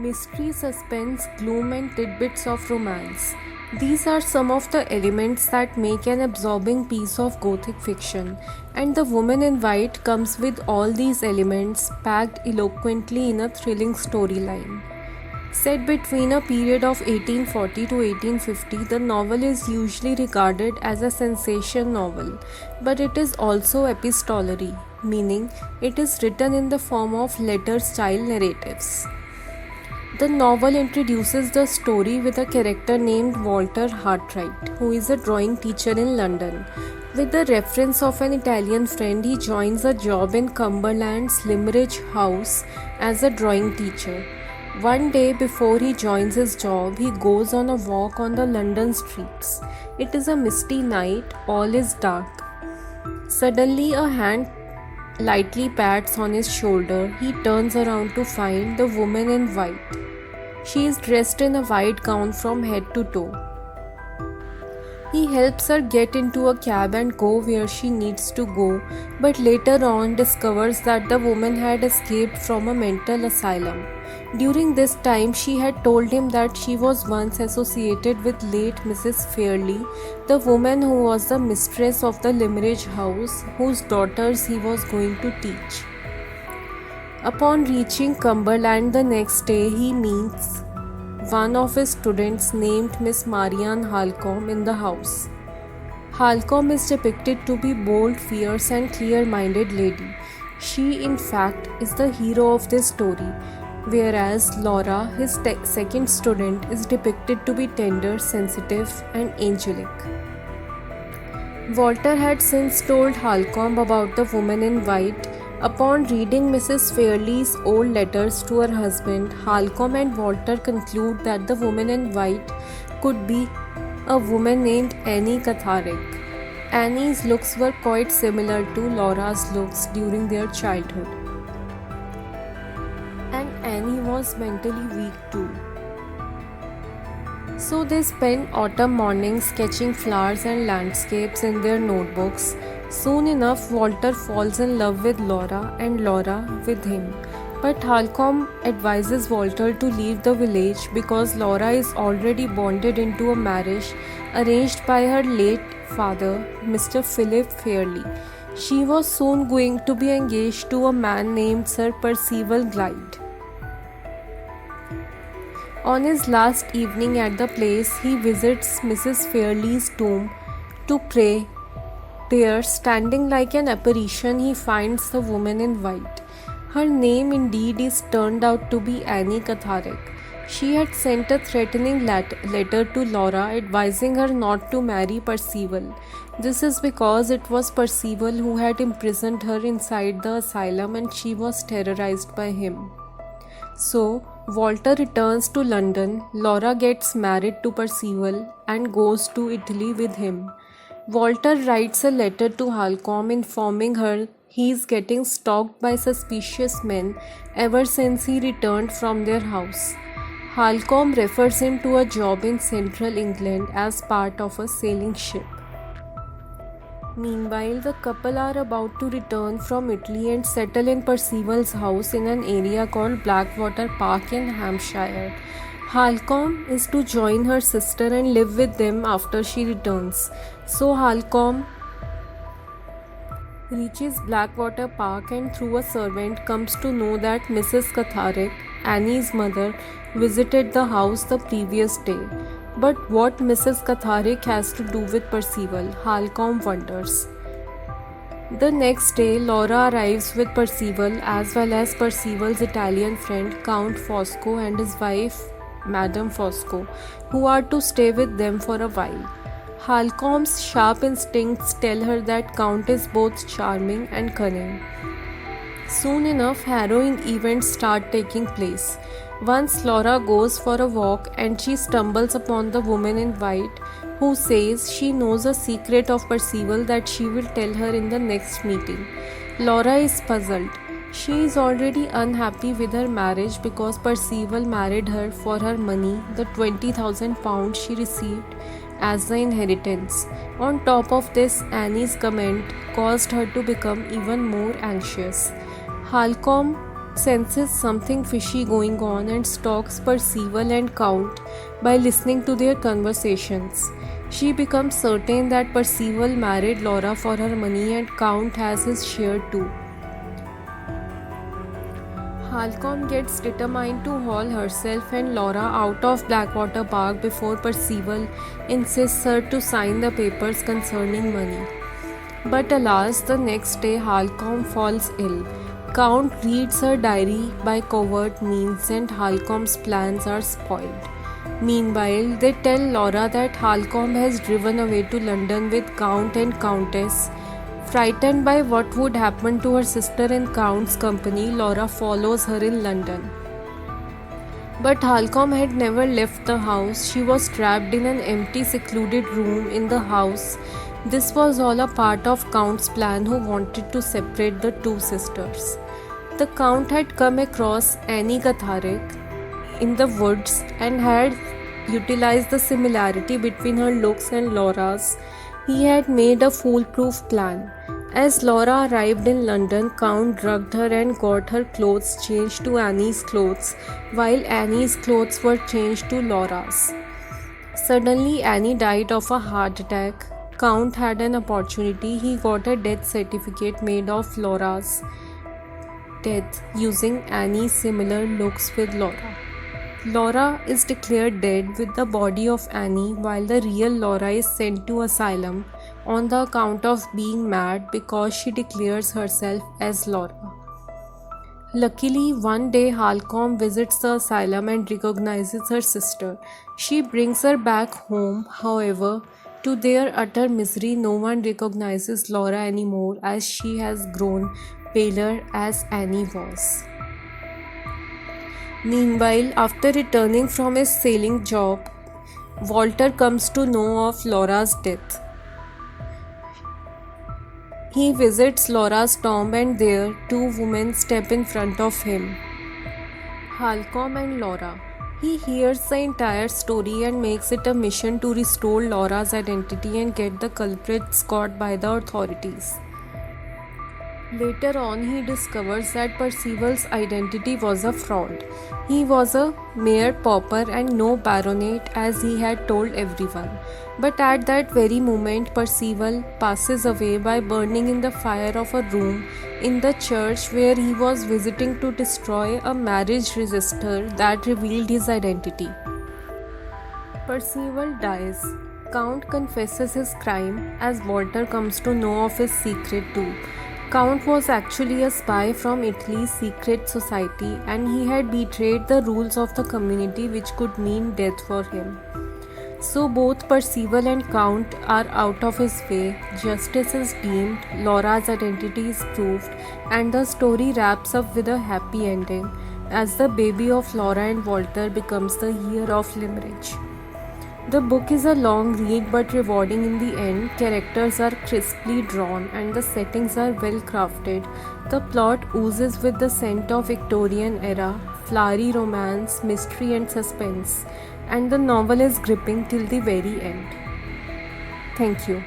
Mystery, suspense, gloom, and tidbits of romance. These are some of the elements that make an absorbing piece of Gothic fiction, and The Woman in White comes with all these elements packed eloquently in a thrilling storyline. Set between a period of 1840 to 1850, the novel is usually regarded as a sensation novel, but it is also epistolary, meaning it is written in the form of letter style narratives. The novel introduces the story with a character named Walter Hartwright, who is a drawing teacher in London. With the reference of an Italian friend, he joins a job in Cumberland's Limmeridge House as a drawing teacher. One day before he joins his job, he goes on a walk on the London streets. It is a misty night, all is dark. Suddenly, a hand lightly pats on his shoulder. He turns around to find the woman in white. She is dressed in a white gown from head to toe. He helps her get into a cab and go where she needs to go, but later on discovers that the woman had escaped from a mental asylum. During this time, she had told him that she was once associated with late Mrs. Fairley, the woman who was the mistress of the Limmeridge house, whose daughters he was going to teach. Upon reaching Cumberland the next day, he meets one of his students named Miss Marianne Halcombe in the house. Halcombe is depicted to be bold, fierce, and clear-minded lady. She, in fact, is the hero of this story, whereas Laura, his second student, is depicted to be tender, sensitive, and angelic. Walter had since told Halcombe about the woman in white. Upon reading Mrs. Fairley's old letters to her husband, Halcombe and Walter conclude that the woman in white could be a woman named Annie Cathartic. Annie's looks were quite similar to Laura's looks during their childhood. And Annie was mentally weak too. So they spend autumn mornings sketching flowers and landscapes in their notebooks. Soon enough, Walter falls in love with Laura and Laura with him. But Halcombe advises Walter to leave the village because Laura is already bonded into a marriage arranged by her late father, Mr. Philip Fairley. She was soon going to be engaged to a man named Sir Percival Glyde. On his last evening at the place, he visits Mrs. Fairley's tomb to pray. There, standing like an apparition, he finds the woman in white. Her name indeed is turned out to be Annie Cathartic. She had sent a threatening letter to Laura advising her not to marry Percival. This is because it was Percival who had imprisoned her inside the asylum and she was terrorized by him. So, Walter returns to London, Laura gets married to Percival and goes to Italy with him. Walter writes a letter to Halcombe informing her he is getting stalked by suspicious men ever since he returned from their house. Halcombe refers him to a job in central England as part of a sailing ship. Meanwhile, the couple are about to return from Italy and settle in Percival's house in an area called Blackwater Park in Hampshire. Halcombe is to join her sister and live with them after she returns. So Halcombe reaches Blackwater Park and through a servant comes to know that Mrs. Cathartic, Annie's mother, visited the house the previous day. But what Mrs. Cathartic has to do with Percival, Halcombe wonders. The next day, Laura arrives with Percival as well as Percival's Italian friend Count Fosco and his wife Madame Fosco, who are to stay with them for a while. Halcombe's sharp instincts tell her that Count is both charming and cunning. Soon enough, harrowing events start taking place. Once Laura goes for a walk and she stumbles upon the woman in white who says she knows a secret of Percival that she will tell her in the next meeting. Laura is puzzled. She is already unhappy with her marriage because Percival married her for her money, the £20,000 she received as the inheritance. On top of this, Annie's comment caused her to become even more anxious. Halcombe senses something fishy going on and stalks Percival and Count by listening to their conversations. She becomes certain that Percival married Laura for her money and Count has his share too. Halcombe gets determined to haul herself and Laura out of Blackwater Park before Percival insists her to sign the papers concerning money. But alas, the next day Halcombe falls ill. Count reads her diary by covert means and Halcombe's plans are spoiled. Meanwhile, they tell Laura that Halcombe has driven away to London with Count and Countess. Frightened by what would happen to her sister in Count's company, Laura follows her in London. But Halcombe had never left the house. She was trapped in an empty, secluded room in the house. This was all a part of Count's plan, who wanted to separate the two sisters. The Count had come across Annie Catharik in the woods and had utilized the similarity between her looks and Laura's. He had made a foolproof plan. As Laura arrived in London, Count drugged her and got her clothes changed to Annie's clothes, while Annie's clothes were changed to Laura's. Suddenly, Annie died of a heart attack. Count had an opportunity. He got a death certificate made of Laura's death using Annie's similar looks with Laura. Laura is declared dead with the body of Annie, while the real Laura is sent to asylum on the account of being mad because she declares herself as Laura. Luckily, one day Halcombe visits the asylum and recognizes her sister. She brings her back home. However, to their utter misery, no one recognizes Laura anymore, as she has grown paler as Annie was. Meanwhile, after returning from his sailing job, Walter comes to know of Laura's death. He visits Laura's tomb and there two women step in front of him, Halcombe and Laura. He hears the entire story and makes it a mission to restore Laura's identity and get the culprits caught by the authorities. Later on, he discovers that Percival's identity was a fraud. He was a mere pauper and no baronet, as he had told everyone. But at that very moment, Percival passes away by burning in the fire of a room in the church where he was visiting to destroy a marriage register that revealed his identity. Percival dies. Count confesses his crime as Walter comes to know of his secret too. Count was actually a spy from Italy's secret society and he had betrayed the rules of the community, which could mean death for him. So both Percival and Count are out of his way, justice is deemed, Laura's identity is proved, and the story wraps up with a happy ending as the baby of Laura and Walter becomes the heir of Limerick. The book is a long read but rewarding in the end. Characters are crisply drawn and the settings are well crafted. The plot oozes with the scent of Victorian era, flowery romance, mystery and suspense, and the novel is gripping till the very end. Thank you.